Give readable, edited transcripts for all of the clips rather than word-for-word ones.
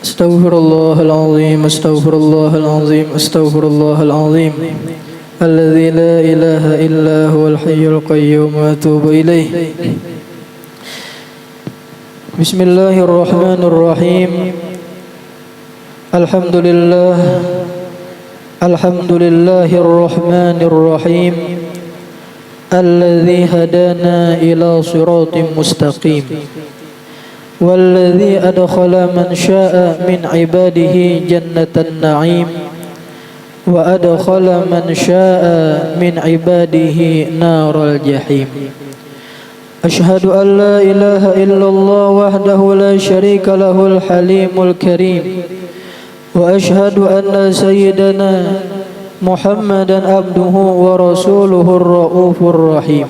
Astaghfirullahalazim, astaghfirullahalazim, astaghfirullahalazim. Alladzi la ilaha illa huwal hayyul qayyum wa atubu ilaih. Bismillahirrahmanirrahim. Alhamdulillah. Alhamdulillahirrahmanirrahim. Alladzi hadana ila siratim mustaqim. والذي أدخل من شاء من عباده جنة النعيم وأدخل من شاء من عباده نار الجحيم أشهد أن لا إله إلا الله وحده لا شريك له الحليم الكريم وأشهد أن سيدنا محمدا عبده ورسوله الرؤوف الرحيم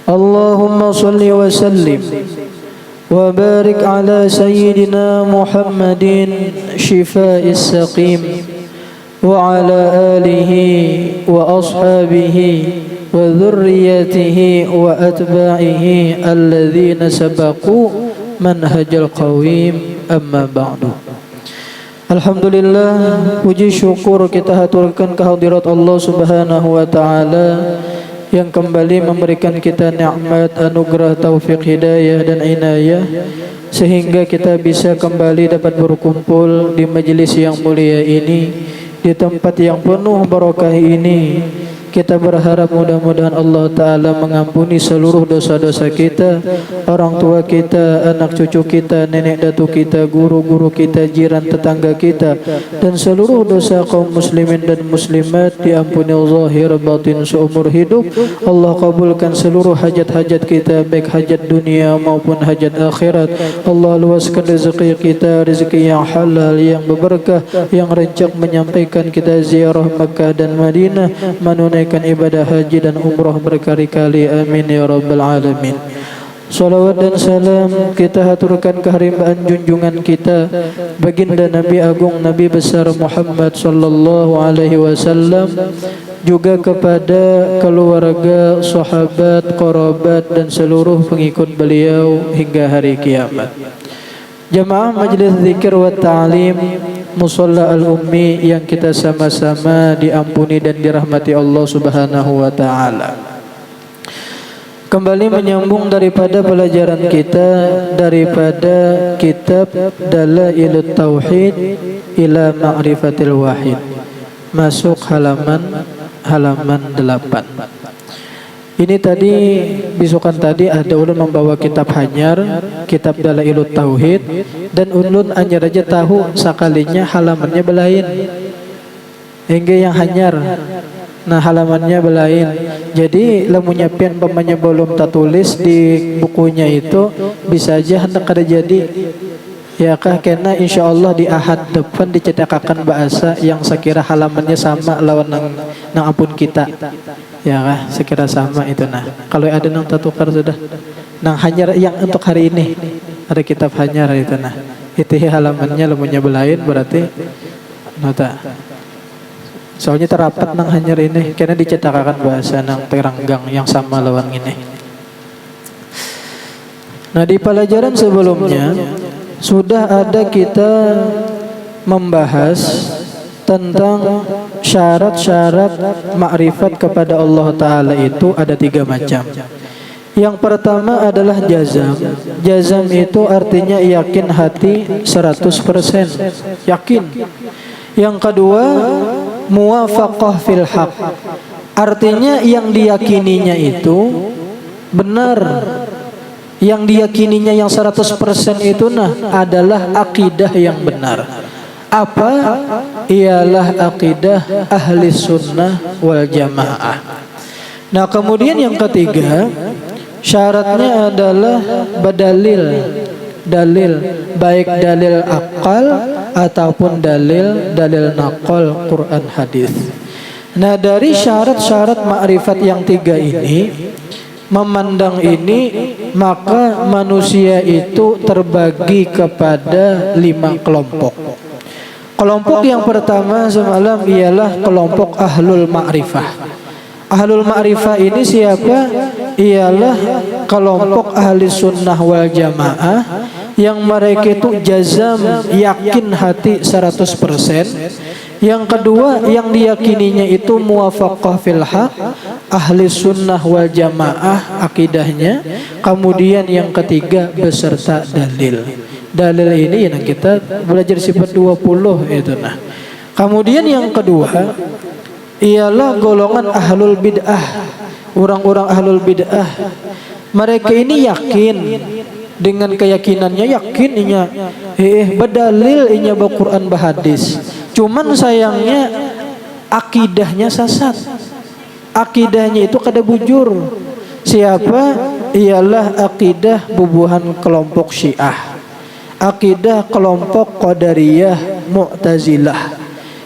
اللهم صل وسلم وبارك على سيدنا محمد شفاء السقيم وعلى آله وأصحابه وذريته وأتباعه الذين سبقوا منهج القويم أما بعد. Alhamdulillah, puji syukur kita haturkan kehadirat Allah Subhanahu wa taala yang kembali memberikan kita nikmat, anugerah, taufik, hidayah dan inayah sehingga kita bisa kembali dapat berkumpul di majelis yang mulia ini, di tempat yang penuh barakah ini. Kita berharap mudah-mudahan Allah Ta'ala mengampuni seluruh dosa-dosa kita, orang tua kita, anak cucu kita, nenek datuk kita, guru-guru kita, jiran tetangga kita, dan seluruh dosa kaum muslimin dan muslimat diampuni zahir batin seumur hidup. Allah kabulkan seluruh hajat-hajat kita, baik hajat dunia maupun hajat akhirat. Allah luaskan rezeki kita, rezeki yang halal, yang berberkah, yang rancak menyampaikan kita ziarah Makkah dan Madinah, menunaikan ibadah haji dan umrah berkali-kali. Amin ya rabbal alamin. Salawat dan salam kita haturkan keharimbaan junjungan kita baginda Nabi Agung, Nabi besar Muhammad sallallahu alaihi wasallam, juga kepada keluarga, sahabat, kerabat dan seluruh pengikut beliau hingga hari kiamat. Jamaah Majlis Zikir wa Ta'lim Musalla Al-Ummi yang kita sama-sama diampuni dan dirahmati Allah Subhanahu wa taala. Kembali menyambung daripada pelajaran kita daripada kitab Dalailut Tauhid ila Ma'rifatil Wahid. Masuk halaman 8. Ini tadi bisukan tadi ada ulun membawa kitab hanyar, kitab Dalailut Tauhid, dan ulun hanyar aja tahu sekalinya halamannya belain. Hingga yang hanyar, nah halamannya belain. Jadi lamunnya pen pemanya belum tertulis di bukunya itu bisa aja hendak ada jadi. Ya kah, karena insya Allah di ahad depan dicetakan bahasa yang sekira halamannya sama lawan nang ampun kita. Ya kah, sekira sama itu nah. Kalau ada nang tertukar sudah. Nang hanyar yang untuk hari ini ada kitab hanyar itu nah. Itu halamannya lemunya belain berarti nota. Soalnya terapat nang hanyar ini karena dicetakan bahasa nang teranggang yang sama lawan ini. Nah di pelajaran sebelumnya sudah ada kita membahas tentang syarat-syarat makrifat kepada Allah Ta'ala itu ada 3 macam. Yang pertama adalah jazam. Jazam itu artinya yakin hati 100%, yakin. Yang kedua muwafaqah fil haq, artinya yang diyakininya itu benar. Yang diyakininya yang 100% itu adalah akidah yang benar. Apa? Ialah akidah ahli sunnah wal jamaah. Nah kemudian yang ketiga syaratnya adalah berdalil, baik dalil akal ataupun dalil naqal Quran hadis. Nah dari syarat-syarat makrifat yang 3 ini, memandang ini, maka manusia itu terbagi kepada 5 kelompok. Kelompok yang pertama semalam ialah kelompok ahlul ma'rifah. Ahlul ma'rifah ini siapa? Ialah kelompok ahli sunnah wal jamaah yang mereka itu jazam, yakin hati 100%. Yang kedua yang diyakininya itu muwafaqah fil haq, ahli sunnah wal jamaah akidahnya. Kemudian yang ketiga beserta dalil. Dalil ini yang kita belajar sifat 20 itu. Nah, kemudian yang kedua ialah golongan ahlul bid'ah. Orang-orang ahlul bid'ah, mereka ini yakin dengan keyakinannya, yakin inya berdalil inya Quran bahadis. Cuman sayangnya akidahnya sesat. Akidahnya itu kada bujur. Siapa? Ialah akidah bubuhan kelompok Syiah. Akidah kelompok Qadariyah, Mu'tazilah.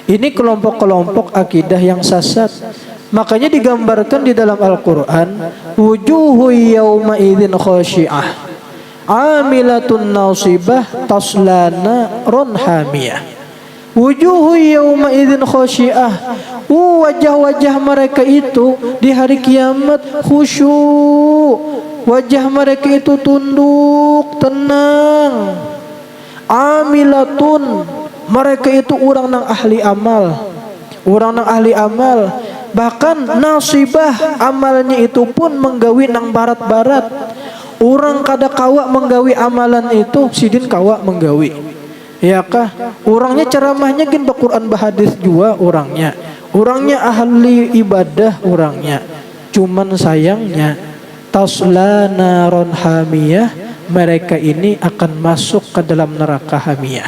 Ini kelompok-kelompok akidah yang sesat. Makanya digambarkan di dalam Al-Quran, wujuhu yawma idzin khasyi'ah, amilatun nasibah, taslana ron hamiyah. Wujuhu yawma idzin khasyi'ah, wajah-wajah mereka itu di hari kiamat khusyuk, wajah mereka itu tunduk, tenang. Amilatun, mereka itu orang nang ahli amal, orang nang ahli amal. Bahkan nasibah, amalnya itu pun menggawi nang barat-barat. Orang kada kawa menggawi amalan itu, sidin kawa menggawi. Ya kah? Orangnya ceramahnya gin Quran bahadis juga orangnya. Orangnya ahli ibadah orangnya. Cuman sayangnya tasla naron hamiyah, mereka ini akan masuk ke dalam neraka hamiyah.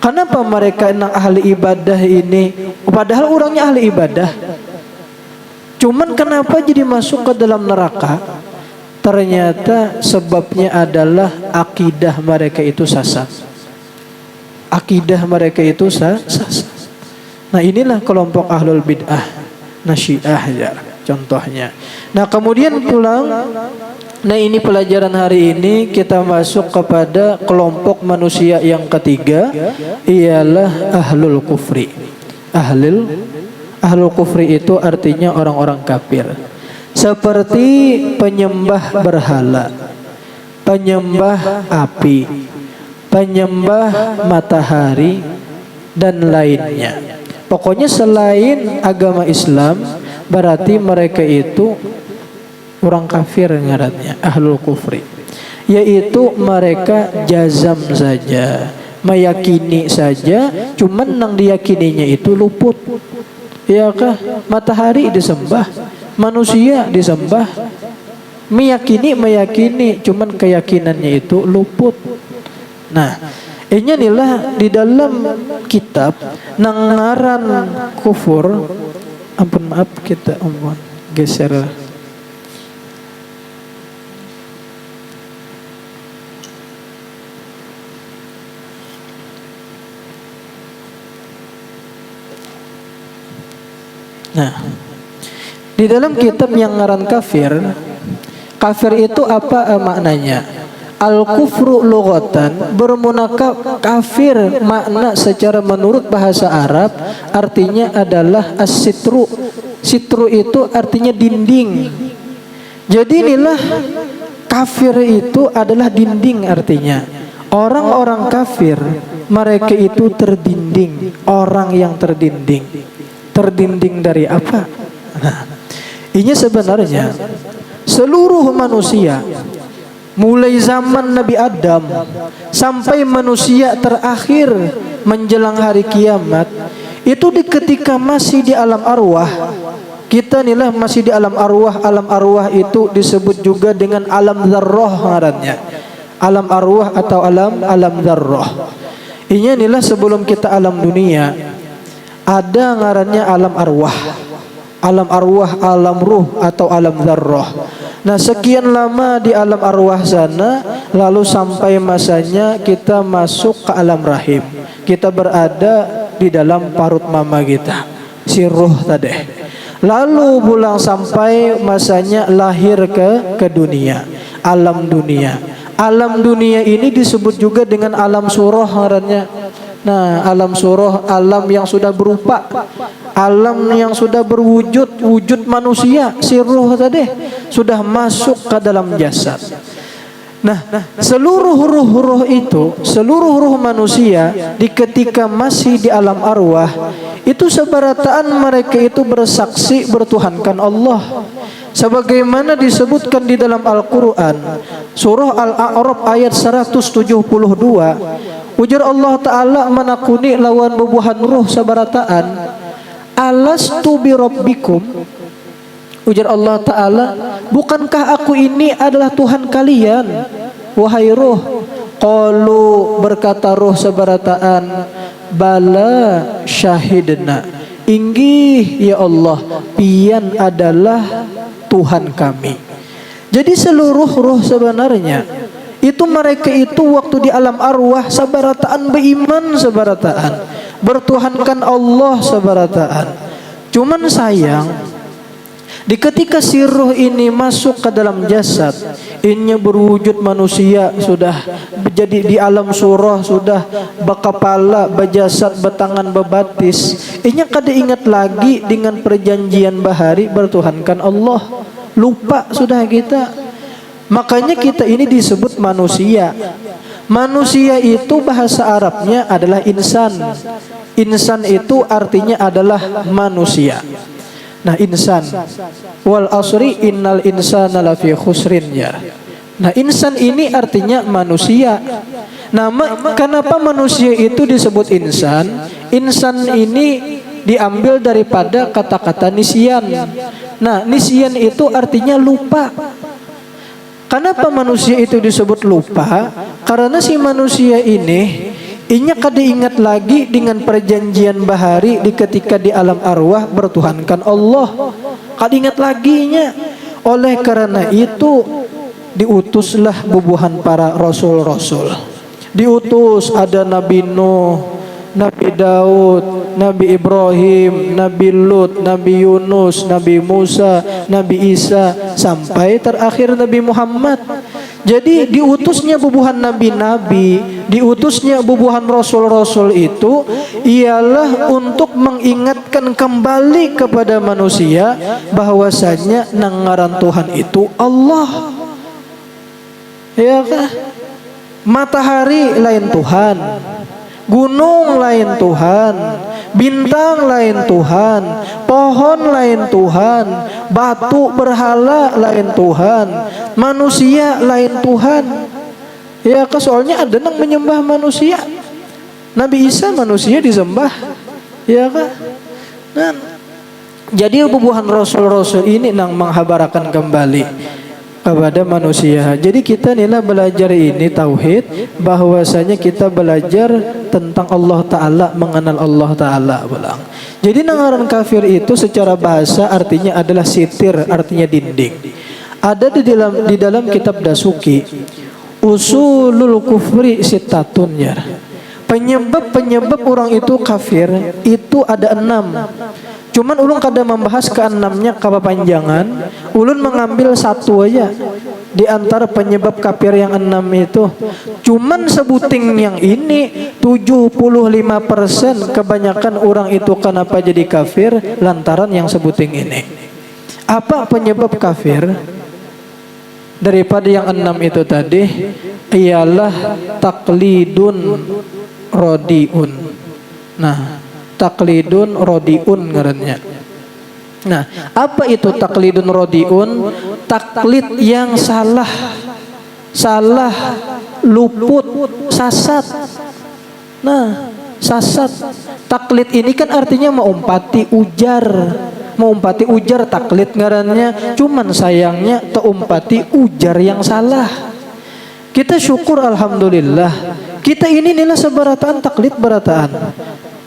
Kenapa mereka yang ahli ibadah ini, padahal orangnya ahli ibadah, cuman kenapa jadi masuk ke dalam neraka? Ternyata sebabnya adalah akidah mereka itu sesat. Akidah mereka itu sesat. Nah, inilah kelompok ahlul bid'ah, Syiah ya contohnya. Nah, kemudian pulang. Nah, ini pelajaran hari ini kita masuk kepada kelompok manusia yang ketiga, ialah ahlul kufri. Ahlul kufri itu artinya orang-orang kafir. Seperti penyembah berhala, penyembah api, penyembah matahari dan lainnya. Pokoknya selain agama Islam, berarti mereka itu orang kafir ngarannya, ahlul kufri. Yaitu mereka jazam saja, meyakini saja, cuman nang diyakininya itu luput. Ya kah? Matahari disembah, manusia disembah, meyakini, cuman keyakinannya itu luput. Nah, inilah di dalam kitab nang ngaran kufur. Ampun maaf kita geser. Nah, di dalam kitab yang ngaran kafir itu apa maknanya? Al-kufru lughatan bermunakab kafir, makna secara menurut bahasa Arab artinya adalah as-sitru. Sitru itu artinya dinding. Jadi inilah kafir itu adalah dinding artinya. Orang-orang kafir mereka itu terdinding, orang yang terdinding. Terdinding dari apa? Nah, ini sebenarnya seluruh manusia mulai zaman Nabi Adam sampai manusia terakhir menjelang hari kiamat itu ketika masih di alam arwah. Kita inilah masih di alam arwah. Alam arwah itu disebut juga dengan alam dzarrah ngarannya. Alam arwah atau alam dzarrah. Inilah sebelum kita alam dunia ada ngarannya alam arwah. Alam arwah, alam ruh atau alam dzarrah. Nah, sekian lama di alam arwah sana, lalu sampai masanya kita masuk ke alam rahim. Kita berada di dalam parut mama kita, si ruh tadi. Lalu pulang sampai masanya lahir ke dunia, alam dunia. Alam dunia ini disebut juga dengan alam surah ngarannya. Nah, alam surah, alam yang sudah berupa, alam yang sudah berwujud, wujud manusia, si ruh tadi sudah masuk ke dalam jasad. Nah, seluruh ruh-ruh itu, seluruh ruh manusia di ketika masih di alam arwah itu sebarataan mereka itu bersaksi bertuhankan Allah. Sebagaimana disebutkan di dalam Al-Qur'an, surah Al-A'raf ayat 172, ujar Allah Ta'ala menakuni lawan bubuhan ruh sebarataan, alastu bi rabbikum. Ujar Allah Ta'ala, bukankah aku ini adalah Tuhan kalian, wahai ruh? Qalu, berkata ruh sebarataan, bala syahidna, inggih ya Allah, pian adalah Tuhan kami. Jadi seluruh ruh sebenarnya itu mereka itu waktu di alam arwah sebarataan beriman, sebarataan bertuhankan Allah, sebarataan. Cuman sayang, di ketika si ruh ini masuk ke dalam jasad, ini berwujud manusia, sudah menjadi di alam surah, sudah berkepala, berjasad, bertangan, berbatis, ini kada ingat lagi dengan perjanjian bahari bertuhankan Allah. Lupa sudah kita. Makanya kita ini disebut manusia. Manusia itu bahasa Arabnya adalah insan. Insan itu artinya adalah manusia. Nah, insan, wal asri innal insana lafi khusrin, ya. Nah, insan ini artinya manusia. Kenapa manusia itu disebut insan? Insan ini diambil daripada kata-kata nisyan. Nah, nisyan itu artinya lupa. Kenapa manusia itu disebut lupa? Karena si manusia ini inya kada ingat lagi dengan perjanjian bahari di ketika di alam arwah bertuhankan Allah. Kada ingat laginya. Oleh karena itu diutuslah bubuhan para rasul-rasul. Diutus ada Nabi Nuh, Nabi Daud, Nabi Ibrahim, Nabi Lut, Nabi Yunus, Nabi Musa, Nabi Isa, sampai terakhir Nabi Muhammad. Jadi diutusnya bubuhan nabi-nabi, diutusnya bubuhan rasul-rasul itu ialah untuk mengingatkan kembali kepada manusia bahwasanya nangaran Tuhan itu Allah. Ya kah? Matahari lain Tuhan, gunung lain Tuhan, bintang lain Tuhan, pohon lain Tuhan, batu berhala lain Tuhan, manusia lain Tuhan. Ya, soalnya ada yang menyembah manusia. Nabi Isa manusia disembah. Ya kan? Nah, jadi bubuhan rasul-rasul ini nang menghabarakan kembali kepada manusia. Jadi kita nila belajar ini tauhid, bahwasanya kita belajar tentang Allah Ta'ala, mengenal Allah Ta'ala pulang. Jadi nangaran kafir itu secara bahasa artinya adalah sitir, artinya dinding. Ada di dalam kitab Dasuki, usulul kufri sittatun, ya. Penyebab orang itu kafir itu ada 6. Cuman ulun kada membahas ke-6-nya kepanjangan. Ulun mengambil satu aja di antara penyebab kafir yang 6 itu. Cuman sebuting yang ini 75% kebanyakan orang itu kenapa jadi kafir lantaran yang sebuting ini. Apa penyebab kafir? Daripada yang 6 itu tadi ialah taklidun rodiun. Nah, taklidun rodiun ngarannya. Nah, apa itu taklidun rodiun? Taklid yang salah, luput, sasat. Nah, sasat. Taklid ini kan artinya mengumpati ujar. Mengumpati ujar taklid ngarannya. Cuman sayangnya teumpati ujar yang salah. Kita syukur alhamdulillah. Kita ini nilai sebarataan taklid barataan.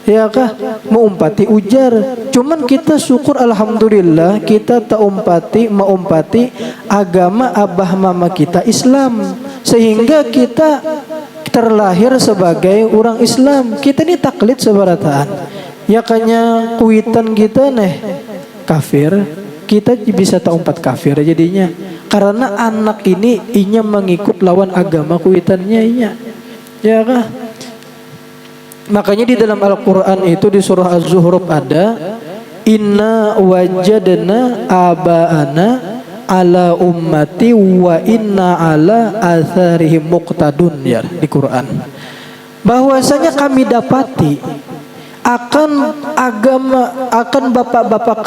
Ya kah? Mengumpati ujar. Cuman kita syukur alhamdulillah kita mengumpati agama abah mama kita Islam, sehingga kita terlahir sebagai orang Islam. Kita ini taklid sebarataan. Ya kanya kuitan kita nih kafir, kita bisa taumpat kafir jadinya. Karena anak ini inya mengikut lawan agama kuitannya inya. Ya kah? Makanya di dalam Al-Quran itu di surah Az-Zuhruf ada inna wajadna aba'ana ala ummati wa inna ala atharihim muqtadun ya di Quran. Bahwasanya kami dapati akan agama, akan bapak-bapak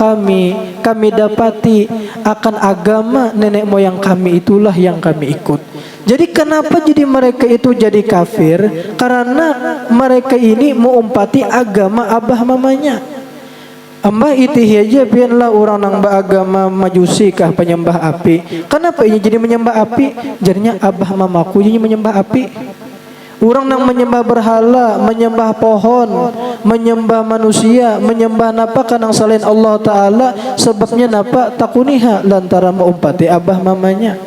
kami dapati akan agama nenek moyang kami, itulah yang kami ikut. Jadi kenapa jadi mereka itu jadi kafir? Karena mereka ini mengumpati agama abah mamanya. Amba itih aja biarlah orang nang beragama majusi kah penyembah api. Kenapa ini jadi menyembah api? Jadinya abah mamaku jadi menyembah api. Orang yang menyembah berhala, menyembah pohon, menyembah manusia, menyembah napa kanang selain Allah Ta'ala, sebabnya napa takuniha lantaran mengumpati abah mamanya.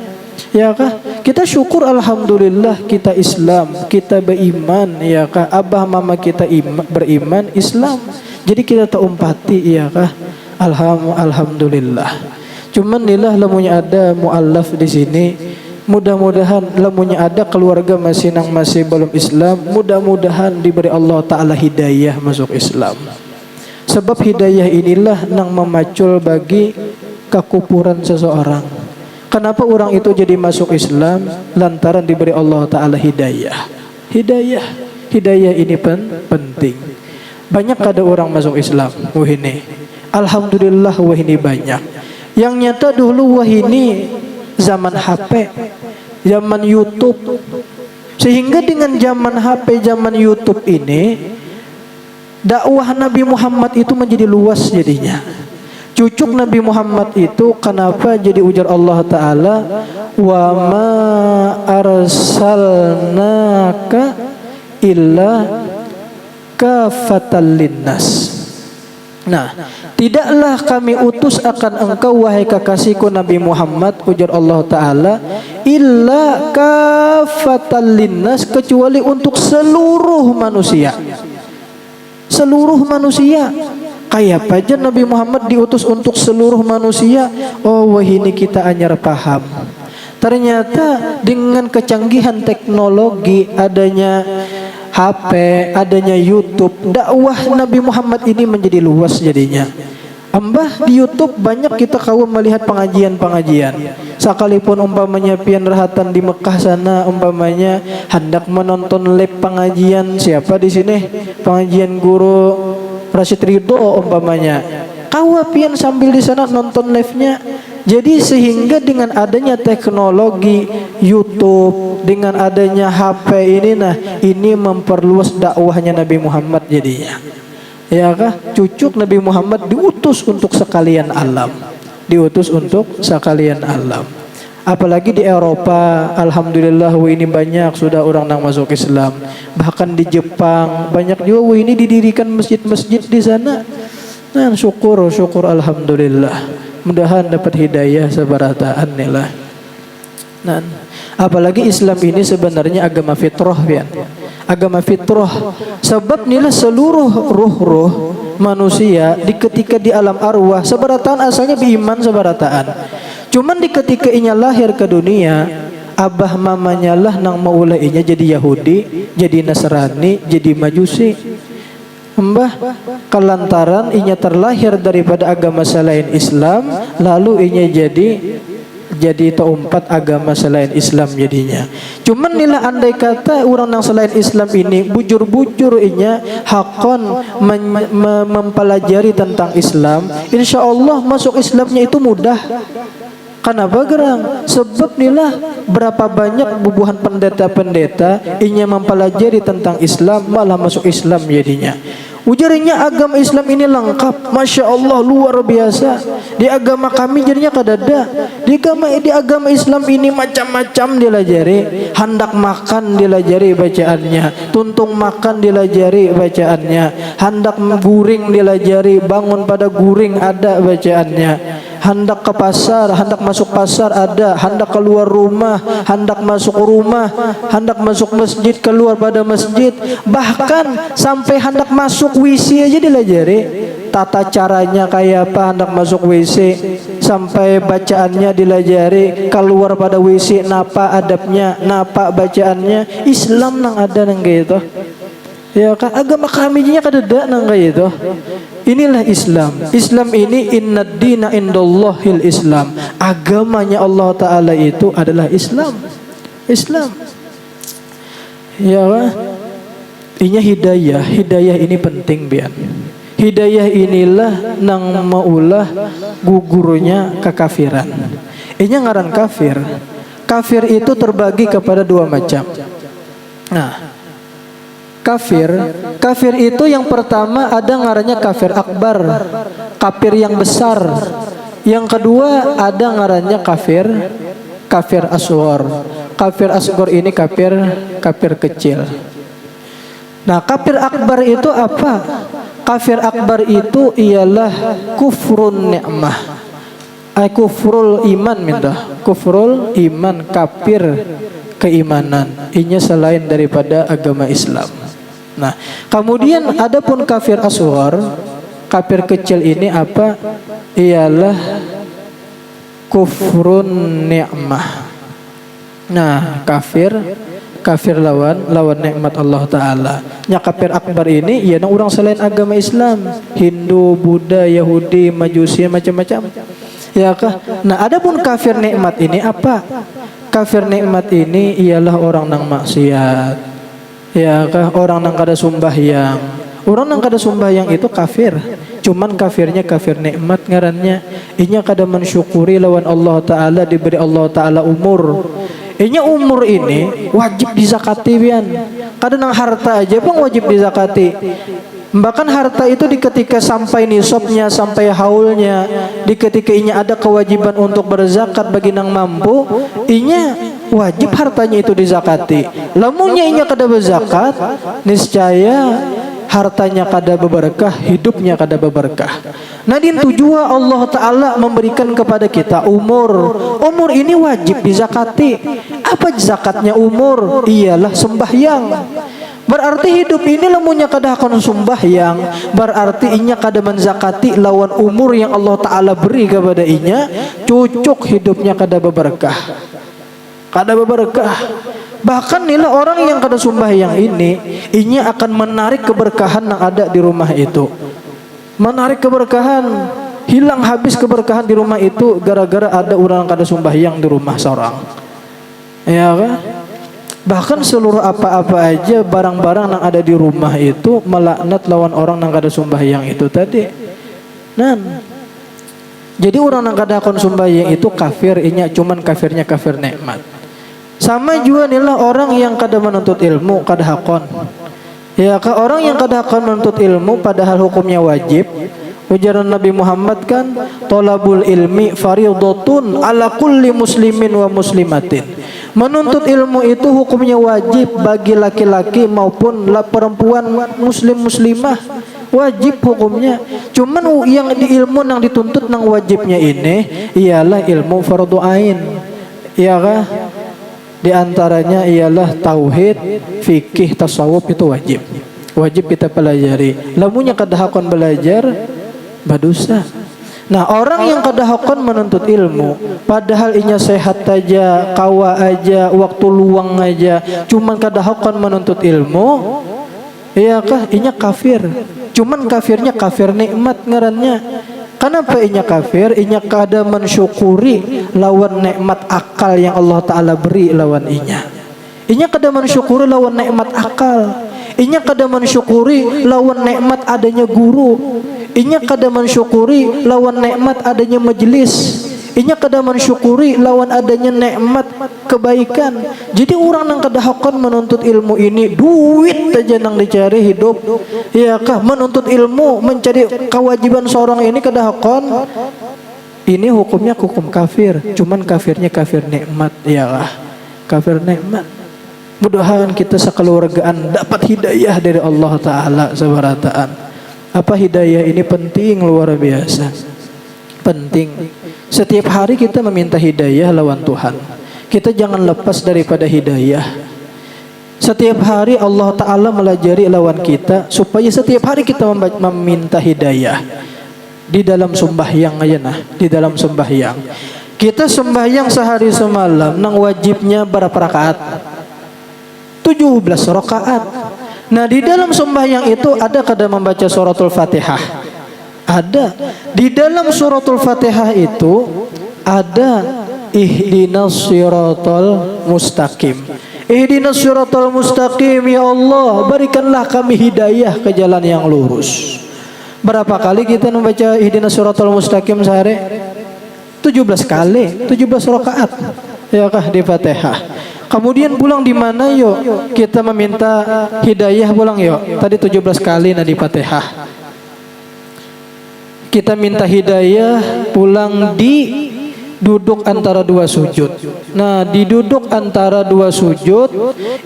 Ya kah? Kita syukur alhamdulillah kita Islam, kita beriman, ya kah? Abah mama kita beriman Islam. Jadi kita tak umpati, ya kah? Alhamdulillah. Cuman nilah lamunya ada muallaf di sini. Mudah-mudahan lamunya ada keluarga masih belum Islam, mudah-mudahan diberi Allah Ta'ala hidayah masuk Islam. Sebab hidayah inilah nang memacul bagi kekufuran seseorang. Kenapa orang itu jadi masuk Islam? Lantaran diberi Allah Ta'ala hidayah. Hidayah ini penting. Banyak ada orang masuk Islam wahini. Alhamdulillah wahini banyak. Yang nyata dulu wahini zaman HP, zaman YouTube. Sehingga dengan zaman HP, zaman YouTube ini, dakwah Nabi Muhammad itu menjadi luas jadinya. Cucuk Nabi Muhammad itu kenapa jadi ujar Allah Ta'ala, wa ma arsalnaka illa kafatan linnas. Nah, tidaklah kami utus akan engkau wahai kekasihku Nabi Muhammad, ujar Allah Ta'ala, illa kafatan linnas, kecuali untuk seluruh manusia. Seluruh manusia. Kayak aja Nabi Muhammad diutus untuk seluruh manusia. Oh, wah ini kita anyar paham. Ternyata dengan kecanggihan teknologi, adanya HP, adanya YouTube, dakwah Nabi Muhammad ini menjadi luas jadinya. Ambah di YouTube banyak kita kaum melihat pengajian-pengajian. Sekalipun umpamanya pian rahatan di Mekah sana, umpamanya hendak menonton live pengajian siapa di sini? Pengajian guru Rashid Ridho umpamanya. Kawapian sambil di sana nonton live-nya. Jadi sehingga dengan adanya teknologi YouTube, dengan adanya HP ini, nah ini memperluas dakwahnya Nabi Muhammad jadinya. Ya kah? Cucuk Nabi Muhammad diutus untuk sekalian alam. Diutus untuk sekalian alam. Apalagi di Eropa, alhamdulillah ini banyak sudah orang yang masuk Islam. Bahkan di Jepang banyak juga ini didirikan masjid-masjid di sana. Nah, syukur alhamdulillah. Mudahan dapat hidayah sebarataan nilah. Nah, apalagi Islam ini sebenarnya agama fitrah ya. Agama fitrah. Sebab nilah seluruh ruh manusia ketika di alam arwah sebarataan asalnya beriman sebarataan. Cuman ketika inya lahir ke dunia, abah mamanya lah nang maulainya jadi Yahudi, jadi Nasrani, jadi Majusi. Mbah kelantaran inya terlahir daripada agama selain Islam, lalu inya jadi taumpat agama selain Islam jadinya. Cuman nila andai kata orang yang selain Islam ini bujur-bujur inya hakon mempelajari tentang Islam, insya Allah masuk Islamnya itu mudah. Kenapa gerang? Sebab nilah berapa banyak bubuhan pendeta-pendeta inya mempelajari tentang Islam malah masuk Islam jadinya. Ujarnya agama Islam ini lengkap, masya Allah luar biasa. Di agama kami jadinya kadada. Di agama Islam ini macam-macam dilajari. Hendak makan dilajari bacaannya, tuntung makan dilajari bacaannya, hendak guring dilajari, bangun pada guring ada bacaannya. Hendak ke pasar, hendak masuk pasar ada, hendak keluar rumah, hendak masuk rumah, hendak masuk masjid, keluar pada masjid, bahkan sampai hendak masuk WC aja dilajari. Tata caranya kayak apa hendak masuk WC, sampai bacaannya dilajari, keluar pada WC napa adabnya, napa bacaannya. Islam nang ada nang gitu. Ya kan agama kami nya kadada nang kayak itu. Inilah Islam. Islam ini innad dina indallahil Islam. agamanya Allah Ta'ala itu adalah Islam. Islam. Ya kan? Inya hidayah. Hidayah ini penting bian. Hidayah inilah nang maulah gugurnya kekafiran. Inya ngaran kafir. Kafir itu terbagi kepada dua macam. Nah, kafir itu yang pertama ada ngarannya kafir akbar, kafir yang besar. Yang kedua ada ngarannya kafir asghar. Kafir asghar ini kafir kecil. Nah, kafir akbar itu apa? Kafir akbar itu ialah kufrun ni'mah. Kufrul iman minta. Kufrul iman, kafir keimanan. Inya selain daripada agama Islam. Nah, kemudian adapun kafir asghar, kafir kecil ini apa? Ialah kufrun ni'mah. Nah, kafir lawan nikmat Allah Ta'ala. Nya kafir akbar ini ya orang selain agama Islam, Hindu, Buddha, Yahudi, Majusi, macam-macam. Ya kah? Nah, adapun kafir nikmat ini apa? Kafir nikmat ini ialah orang nang maksiat. Ya kah? Orang nang kada sembahyang. Orang nang kada sembahyang itu kafir. Cuman kafirnya kafir nikmat ngarannya. Inya kada mensyukuri lawan Allah Ta'ala diberi Allah Ta'ala umur. Inya umur ini wajib dizakati bian. Kada nang harta aja pun wajib dizakati. Bahkan harta itu di ketika sampai nisabnya, sampai haulnya, di ketika inya ada kewajiban untuk berzakat bagi nang mampu, inya wajib hartanya itu dizakati. Lamunnya inya kada berzakat, niscaya hartanya kada berberkah, hidupnya kada berberkah. Nah, dintu jua Allah Ta'ala memberikan kepada kita umur. Umur ini wajib dizakati. Apa zakatnya umur? Ialah sembahyang. Berarti hidup ini lamunnya kada akan sembahyang, berarti inya kada menzakati lawan umur yang Allah Ta'ala beri kepada inya, cucuk hidupnya kada berberkah. Kada berberkah. Bahkan nila orang yang kada sembahyang ini, inya akan menarik keberkahan yang ada di rumah itu. Menarik keberkahan, hilang habis keberkahan di rumah itu gara-gara ada orang kada sembahyang di rumah seorang. Ya kan? Bahkan seluruh apa-apa aja barang-barang yang ada di rumah itu melaknat lawan orang yang kada sembahyang itu tadi. Nah, jadi orang yang kada akan sembahyang itu kafir, inya cuman kafirnya kafir nikmat. Sama juga inilah orang yang kada menuntut ilmu, kada hakon. Ya, orang yang kada hakon menuntut ilmu padahal hukumnya wajib. Ujaran Nabi Muhammad kan, tolabul ilmi fardhatun ala kulli muslimin wa muslimatin. Menuntut ilmu itu hukumnya wajib bagi laki-laki maupun perempuan muslim muslimah, wajib hukumnya. Cuman yang di ilmu yang dituntut nang wajibnya ini ialah ilmu fardu ain. Iya kah? Di antaranya ialah tauhid, fikih, tasawuf itu wajib. Wajib kita pelajari. Lamunnya kada hakon belajar badosa. Nah, orang yang kada hakon menuntut ilmu padahal inya sehat aja, kawa aja, waktu luang aja, cuman kada hakon menuntut ilmu, iyakah inya kafir. Cuman kafirnya kafir nikmat ngarannya. Kenapa inya kafir? Inya kada mensyukuri lawan nikmat akal yang Allah Ta'ala beri lawan inya. Inya kada mensyukuri lawan nikmat akal. Inya kada mensyukuri lawan nikmat adanya guru. Inya kada mensyukuri lawan nikmat adanya majelis. Inya kada mensyukuri lawan adanya nikmat kebaikan. Jadi orang yang kada hakon menuntut ilmu ini duit aja nang dicari hidup. Ya kah? Menuntut ilmu, mencari kewajiban seorang ini kada hakon. Ini hukumnya hukum kafir. Cuman kafirnya kafir nikmat. Iyalah, kafir nikmat. Mudah-mudahan kita sekeluargaan dapat hidayah dari Allah Ta'ala subhanahu. Apa hidayah ini penting luar biasa. Penting. Setiap hari kita meminta hidayah lawan Tuhan. Kita jangan lepas daripada hidayah. Setiap hari Allah Ta'ala melajari lawan kita supaya setiap hari kita meminta hidayah. Di dalam sembahyang aja nah, di dalam sembahyang. Kita sembahyang sehari semalam nang wajibnya berapa rakaat? 17 rakaat. Nah, di dalam sembahyang itu ada kada membaca suratul Fatihah. Ada. Di dalam suratul Fatihah itu ada ihdinas siratal mustaqim. Ihdinas siratal mustaqim, ya Allah, berikanlah kami hidayah ke jalan yang lurus. Berapa kali kita membaca ihdinas siratal mustaqim sehari? 17 kali, 17 rakaat. Ya kah di Fatihah. Kemudian pulang di mana yuk? Kita meminta hidayah pulang yuk. Tadi 17 kali di Fatihah. Kita minta hidayah pulang di duduk antara dua sujud. Nah, di duduk antara dua sujud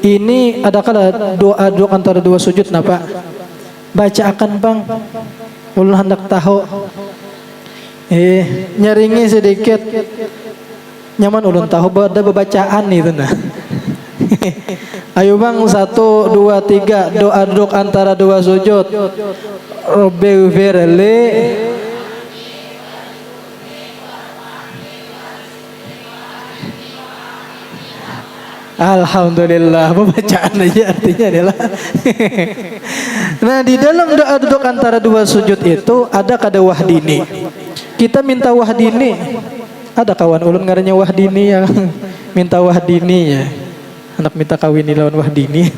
ini adakah doa duduk antara dua sujud napa? Bacakan Bang. Ulun hendak tahu. Nyaringi sedikit. Nyaman ulun tahu ada bacaan itu nah. Ayo Bang, 1, 2, 3 doa duduk antara dua sujud. Robbighfirli. Alhamdulillah, pembacaan aja artinya adalah. Nah, di dalam doa duduk antara dua sujud itu ada kada wahdini. Kita minta wahdini. Ada kawan ulun ngarannya wahdini yang minta wahdini ya. Anak minta kawin lawan wahdini.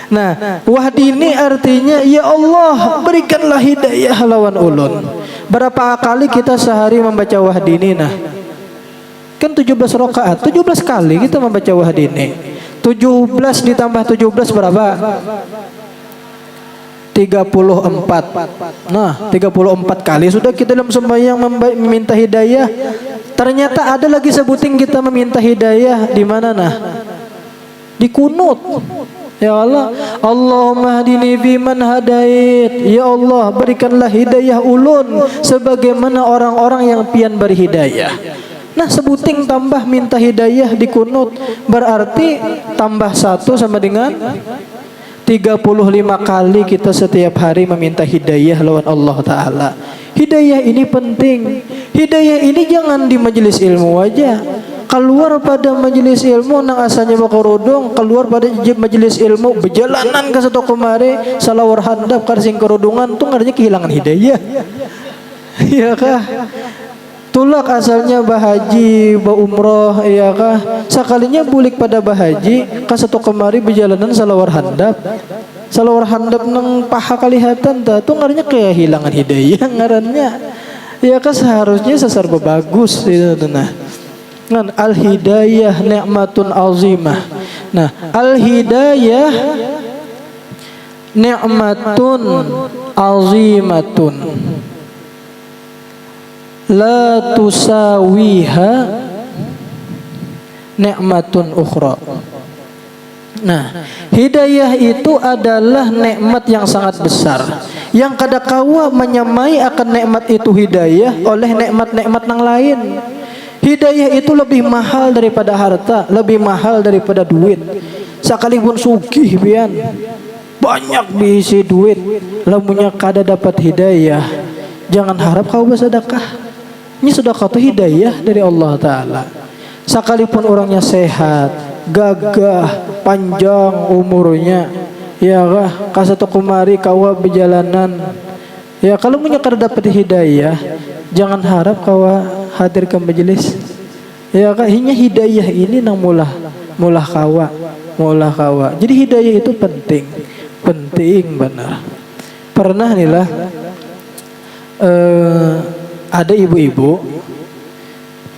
Nah, wahdini artinya ya Allah, berikanlah hidayah lawan ulun. Berapa kali kita sehari membaca wahdini nah? Kan 17 rakaat, 17 kali kita membaca wahdini. 17 ditambah 17 berapa? 34. Nah, 34 kali sudah kita dalam sembahyang meminta hidayah. Ternyata ada lagi sebuting kita meminta hidayah di mana nah? Di kunut. Ya Allah, Allahumma hadini fiman hadait. Ya Allah, berikanlah hidayah ulun sebagaimana orang-orang yang pian berhidayah. Nah, sebuting tambah minta hidayah di kunut berarti tambah 1 sama dengan 35 kali kita setiap hari meminta hidayah lawan Allah Ta'ala. Hidayah ini penting. Hidayah ini jangan di majelis ilmu aja. Keluar pada majelis ilmu nang asalnya bakarudung, keluar pada majelis ilmu berjalanan ke satu kemari salawar handap karsing kerudungan tuh ngaranya kehilangan hidayah. Iya kah? Tulak asalnya bahaji, ba umroh, iya kah? Sekalinya bulik pada bahaji, ka satu kemari berjalanan salawar handap. Salawar handap nang paha kalihatan ta, tuh ngaranya kehilangan hidayah ngarannya. Iya kah seharusnya sesar bagus itu nah. Kan al-hidayah ni'matun azimah. Nah, al-hidayah ni'matun azimatun. La tusawiha ni'matun ukhra. Nah, hidayah itu adalah nikmat yang sangat besar yang kadakawa menyamai akan nikmat itu hidayah oleh nikmat-nikmat yang lain. Hidayah itu lebih mahal daripada harta, lebih mahal daripada duit. Sekalipun sugih pian, banyak bisi duit, lamunnya kada dapat hidayah, jangan harap kau bersedekah. Ini sedekah itu hidayah dari Allah Ta'ala. Sekalipun orangnya sehat, gagah, panjang umurnya, ya kah, kasatu kumari kawa berjalanan. Ya kalau punya kada dapat hidayah, jangan harap kawa hadir ke majelis. Ya kah, hidayah ini nang mulah kawa. Jadi hidayah itu penting benar. Pernah nih lah ada ibu-ibu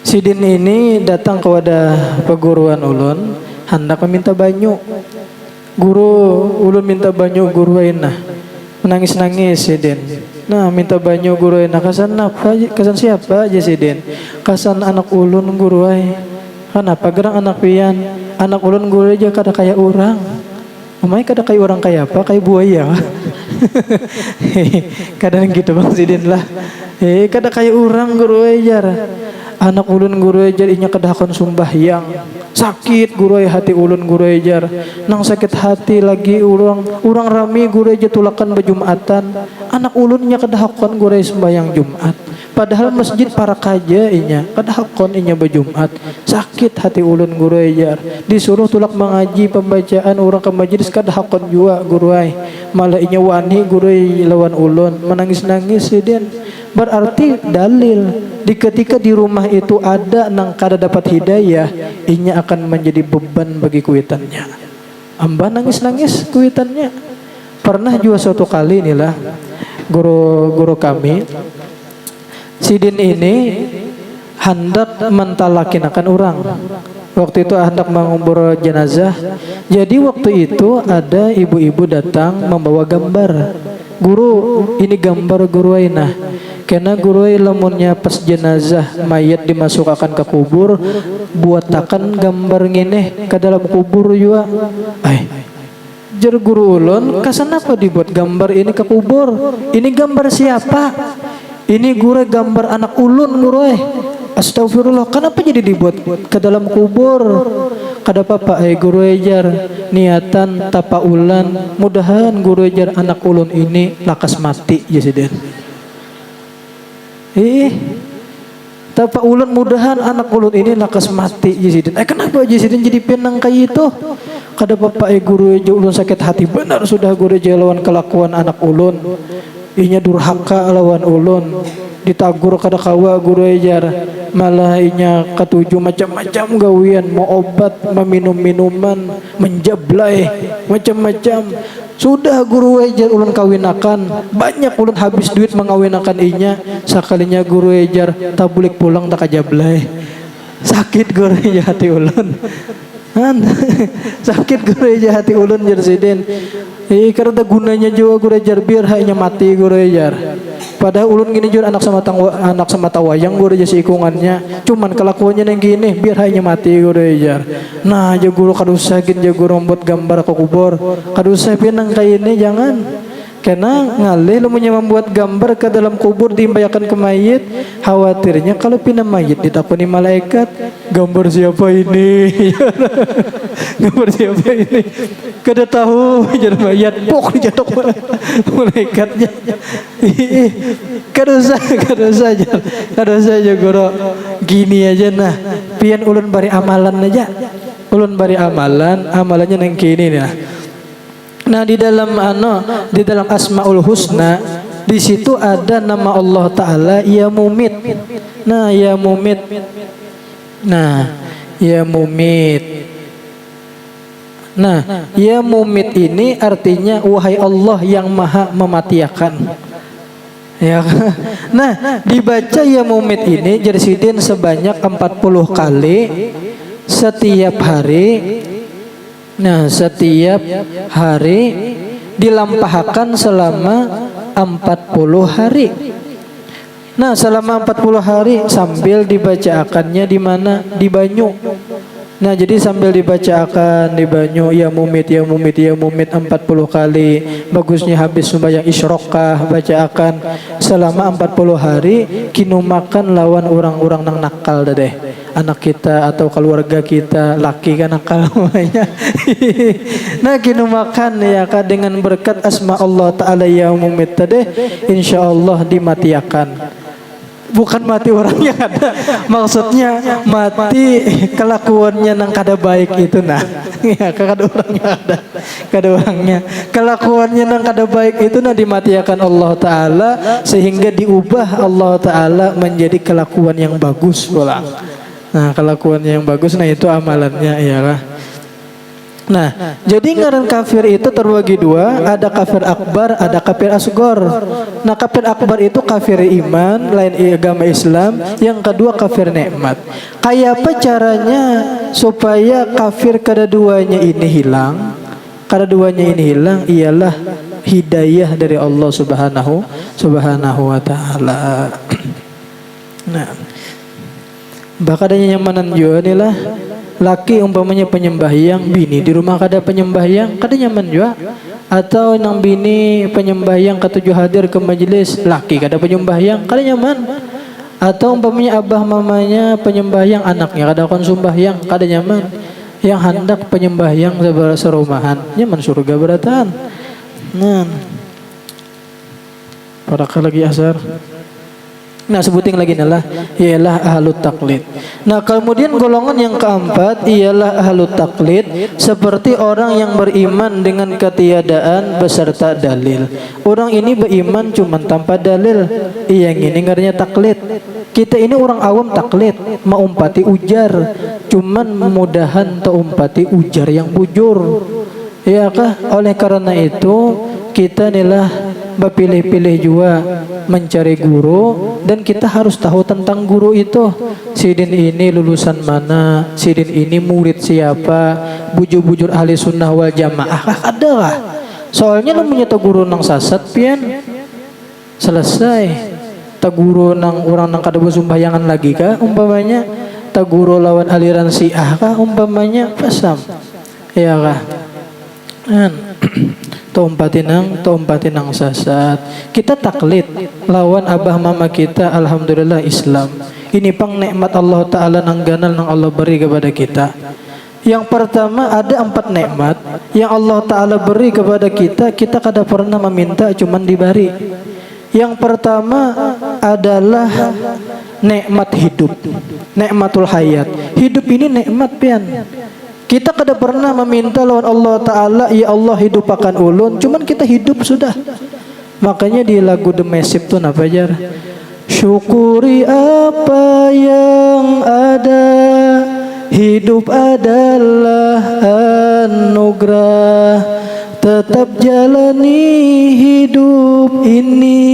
sidin ini datang kepada perguruan ulun hendak meminta banyu. Guru ulun minta banyu guru enak menangis-nangis sidin. Nah, minta banyu guru enak kasan apa? Kasan siapa aja sidin? Kasan anak ulun guru ai. Kenapa gerang anak pian? Anak ulun guru aja kada kayak orang. Umay kada kayak orang kayak apa? Kayak buaya. Kadang gitu Bang sidin lah. Kada kayak orang guru ajar. Anak ulun guru ajar inya kedahakon sumbahyang. Sakit guru hati ulun guru ajar. Nang sakit hati lagi orang rami guru aja tulakan bejumatan. Anak ulunnya kedahakon guru sembahyang Jumat. Padahal masjid para kaja inya kedahakon inya bejumat. Sakit hati ulun guru ajar. Disuruh tulak mengaji pembacaan orang ke majelis kedahakon jua guru ai. Malah inya wani guru lawan ulun menangis-nangis sidin. Berarti dalil di ketika di rumah itu ada nang kada dapat hidayah, inya akan menjadi beban bagi kuitannya. Amba nangis-nangis kuitannya. Pernah juga suatu kali inilah guru kami Sidin ini hendak mentalakinakan orang. Waktu itu hendak mengubur jenazah. Jadi waktu itu ada ibu-ibu datang membawa gambar. Guru, ini gambar guru Ainah. Karena guru lamunnya pas jenazah mayat dimasukkan ke kubur, buatakan gambar ngene ke dalam kubur juga. Jar guru ulun, kasanapa dibuat gambar ini ke kubur? Ini gambar siapa? Ini guru gambar anak ulun guru. Astagfirullah, kenapa jadi dibuat ke dalam kubur? Kada apa-apa guru ejar niatan tapaulan, mudahan guru ejar anak ulun ini lakas mati jasiden. Tapaulan mudahan anak ulun ini lakas mati jasiden. Kenapa jasiden jadi penang kayak itu? Kada apa-apa guru ejar ulun sakit hati benar sudah guru ejar lawan kelakuan anak ulun. Inya durhaka lawan ulun, ditagur kada kawa guru ejar, malah inya ketujuh macam-macam gawian, mau obat, meminum minuman, menjablai macam-macam. Sudah guru ejar ulun kawinakan, banyak ulun habis duit mengawinakan inya, sakalinya guru ejar tabulik pulang tak kajablai. Sakit guru ejar hati ulun. Sakit guru ejar hati ulun jersiden. Karena gunanya juga guru ejar biar hanya mati guru ejar. Padahal ulun gini juga anak semata wayang guru ejar ikungannya. Cuman kelakuannya yang gini biar hanya mati guru ejar. Nah, aja guru kadusah gin aja guru membuat gambar ke kubur. Kadusah pinang kayak ini jangan. Karena ngalih lamunnya membuat gambar ke dalam kubur diimbayakan ke mayit, khawatirnya kalau pindah mayit ditakuni malaikat, gambar siapa ini? Gambar siapa ini? Kada tahu jadi mayat pok dijatuh malaikatnya. Kada usah aja guru. Gini aja nah, pian ulun bari amalan aja. Ulun bari amalannya nang kini nih. Nah di dalam Asmaul Husna di situ ada nama Allah Taala Ya Mumit. Nah Ya Mumit. Nah Ya Mumit ini artinya wahai Allah yang maha mematiakan. Ya. Nah dibaca Ya Mumit ini jersidin sebanyak 40 kali setiap hari. Nah setiap hari dilampahkan selama 40 hari. Nah selama 40 hari sambil dibacakannya di mana? Di banyu. Nah jadi sambil dibacakan di banyu Ya Mumit 40 kali. Bagusnya habis sembahyang isyrokah bacakan selama 40 hari. Kinu makan lawan orang-orang nang nakal deh. Anak kita atau keluarga kita laki kan nakal namanya. Nah kinu makan ya dengan berkat asma Allah Ta'ala Ya Mumit tadi insyaallah dimatiakan. Bukan mati orangnya ada, maksudnya mati kelakuannya nang kada baik itu nah. Ya kada orangnya kelakuannya nang kada baik itu nah dimatiakan Allah Ta'ala sehingga diubah Allah Ta'ala menjadi kelakuan yang bagus pulang. Nah kelakuannya yang bagus nah itu amalannya ialah. Nah jadi ngaran kafir itu terbagi dua, ada kafir akbar, ada kafir asgor. Nah kafir akbar itu kafir iman lain agama Islam, yang kedua kafir nikmat. Kayak apa caranya supaya kafir kedua-duanya ini hilang? Kedua-duanya ini hilang ialah hidayah dari Allah Subhanahu wa Ta'ala. Nah bakadanya nyamanan juga nih lah. Laki umpamanya penyembahyang, bini di rumah kada penyembahyang, kada nyaman juga. Atau nang bini penyembahyang ketujuh hadir ke majelis, laki kada penyembahyang, kada nyaman. Atau umpamanya abah mamanya penyembahyang, anaknya kada konsumbahyang, kada nyaman. Yang hendak penyembahyang serumahan, nyaman surga beratan. Nah, pada lagi asar. Nah, sebutin lagi nih lah, ialah ahlut taklid. Nah, kemudian golongan yang keempat ialah ahlut taklid, seperti orang yang beriman dengan ketiadaan beserta dalil. Orang ini beriman cuma tanpa dalil, yang ini ngarinya taklid. Kita ini orang awam taklid, mau umpati ujar, cuman mudahan umpati ujar yang bujur. Ya kah? Oleh karena itu kita inilah berpilih-pilih juga mencari guru, dan kita harus tahu tentang guru itu. Sidin ini lulusan mana, sidin ini murid siapa, bujur-bujur ahli sunnah wal jamaah ada lah. Soalnya lu punya guru nang sasat pian selesai. Guru nang orang nang kada sumbayangan lagi kah umpamanya, guru lawan aliran Syiah kah umpamanya, pasam ya kah. Tompatinang sasat. Kita taklid lawan abah mama kita, alhamdulillah Islam. Ini pang nikmat Allah Ta'ala nang ganal nang Allah beri kepada kita. Yang pertama, ada 4 nikmat yang Allah Ta'ala beri kepada kita, kita kada pernah meminta, cuman diberi. Yang pertama adalah nikmat hidup, nikmatul hayat. Hidup ini nikmat pian. Kita kada pernah meminta lawan Allah Ta'ala, ya Allah hidupakan ulun, cuman kita hidup sudah. Makanya di lagu The Massive tuh apa jar? Syukuri apa yang ada, hidup adalah anugerah. Tetap jalani hidup ini,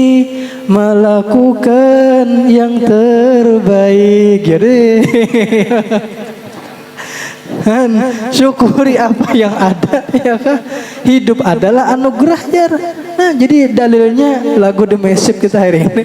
melakukan yang terbaik. Jadi syukuri apa yang ada, ya kan? Hidup adalah anugerah jar. Nah, jadi dalilnya lagu The Massive kita hari ini.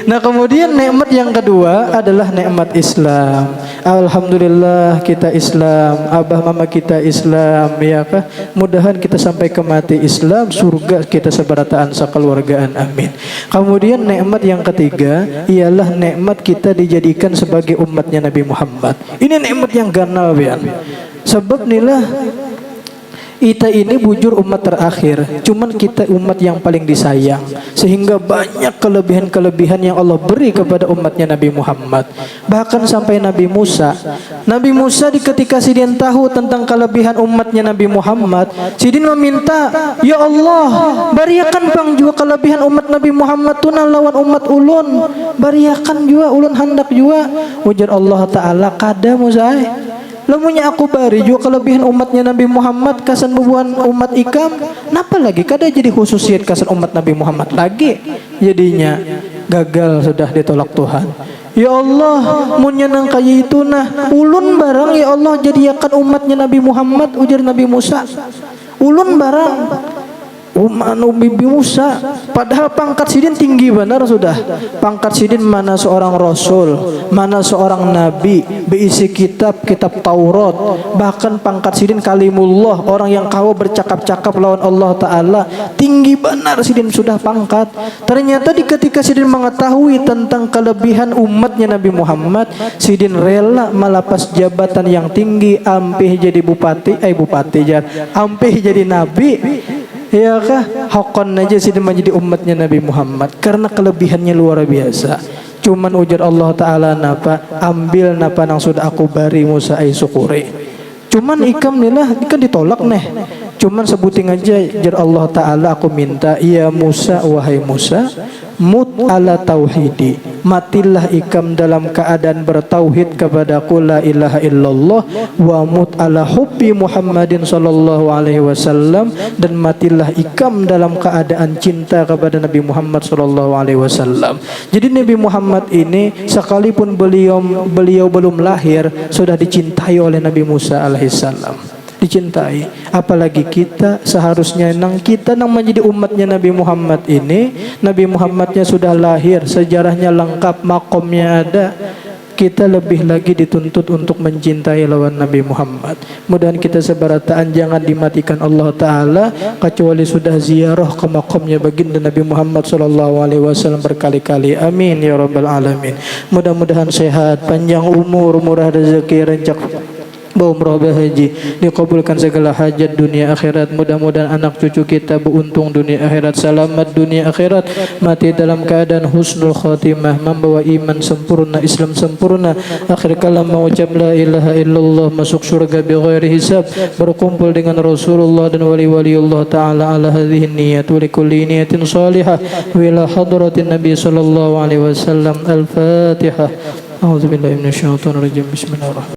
Nah, kemudian nikmat yang kedua adalah nikmat Islam. Alhamdulillah kita Islam, abah mama kita Islam, ya kan? Mudahan kita sampai ke mati Islam, surga kita seberataan sekeluargaan, amin. Kemudian nikmat yang ketiga ialah nikmat kita dijadikan sebagai umatnya Nabi Muhammad. Ini nikmat yang ganal ya. Sebab inilah kita ini bujur umat terakhir, cuman kita umat yang paling disayang, sehingga banyak kelebihan-kelebihan yang Allah beri kepada umatnya Nabi Muhammad. Bahkan sampai Nabi Musa di ketika sidin tahu tentang kelebihan umatnya Nabi Muhammad, sidin meminta, ya Allah bariakan bang juga kelebihan umat Nabi Muhammad tuna lawan umat ulun, bariakan juga ulun hendak juga. Ujar Allah Ta'ala, kada Musa lamunya aku bari juga kelebihan umatnya Nabi Muhammad kasan bubuhan umat ikam, napa lagi kada jadi khususiat kasan umat Nabi Muhammad lagi, jadinya gagal sudah ditolak Tuhan. Ya Allah munnya nang kaya itu nah ulun barang, ya Allah jadikan umatnya Nabi Muhammad. Ujar Nabi Musa, ulun barang Nabi Musa, padahal pangkat sidin tinggi benar sudah. Pangkat sidin mana seorang rasul, mana seorang nabi, berisi kitab Taurat. Bahkan pangkat sidin kalimullah, orang yang kau bercakap-cakap lawan Allah Ta'ala. Tinggi benar sidin sudah pangkat. Ternyata ketika sidin mengetahui tentang kelebihan umatnya Nabi Muhammad, sidin rela melepas jabatan yang tinggi, ampih jadi ampih jadi nabi. Ya kah? Hakon aja sih menjadi umatnya Nabi Muhammad karena kelebihannya luar biasa. Cuman ujar Allah Ta'ala napa, ambil napa nang sudah aku bari Musa ay syukuri. Cuman ikam nilah ikan ditolak neh. Cuman sebuting aja jar Allah Ta'ala, aku minta, ya Musa, wahai Musa, mut ala tauhidi, matilah ikam dalam keadaan bertauhid kepadaku la ilaha illallah, wa mut ala hubbi Muhammadin sallallahu alaihi wasallam, dan matilah ikam dalam keadaan cinta kepada Nabi Muhammad sallallahu alaihi wasallam. Jadi Nabi Muhammad ini sekalipun beliau belum lahir sudah dicintai oleh Nabi Musa alaihissalam, dicintai. Apalagi kita seharusnya kita menjadi umatnya Nabi Muhammad ini, Nabi Muhammadnya sudah lahir, sejarahnya lengkap, makomnya ada. Kita lebih lagi dituntut untuk mencintai lawan Nabi Muhammad. Mudahan kita seberataan jangan dimatikan Allah Ta'ala kecuali sudah ziarah ke makomnya baginda Nabi Muhammad SAW berkali-kali. Amin ya rabbal alamin. Mudah-mudahan sehat, panjang umur, murah rezeki, rencak berumrah berhaji, dikabulkan segala hajat dunia akhirat. Mudah-mudahan anak cucu kita beruntung dunia akhirat, selamat dunia akhirat, mati dalam keadaan husnul khatimah, membawa iman sempurna, Islam sempurna, akhir kalam mengucap la ilaha illallah, masuk surga bighairi hisab, berkumpul dengan Rasulullah dan wali-wali Allah taala ala hadhihi niyyat wa likulli niyatin salihah wa ila hadratin nabi sallallahu alaihi wasallam. Al-Fatihah. A'udzubillahi minasyaitonir rajim. Bismillahirrahmanirrahim.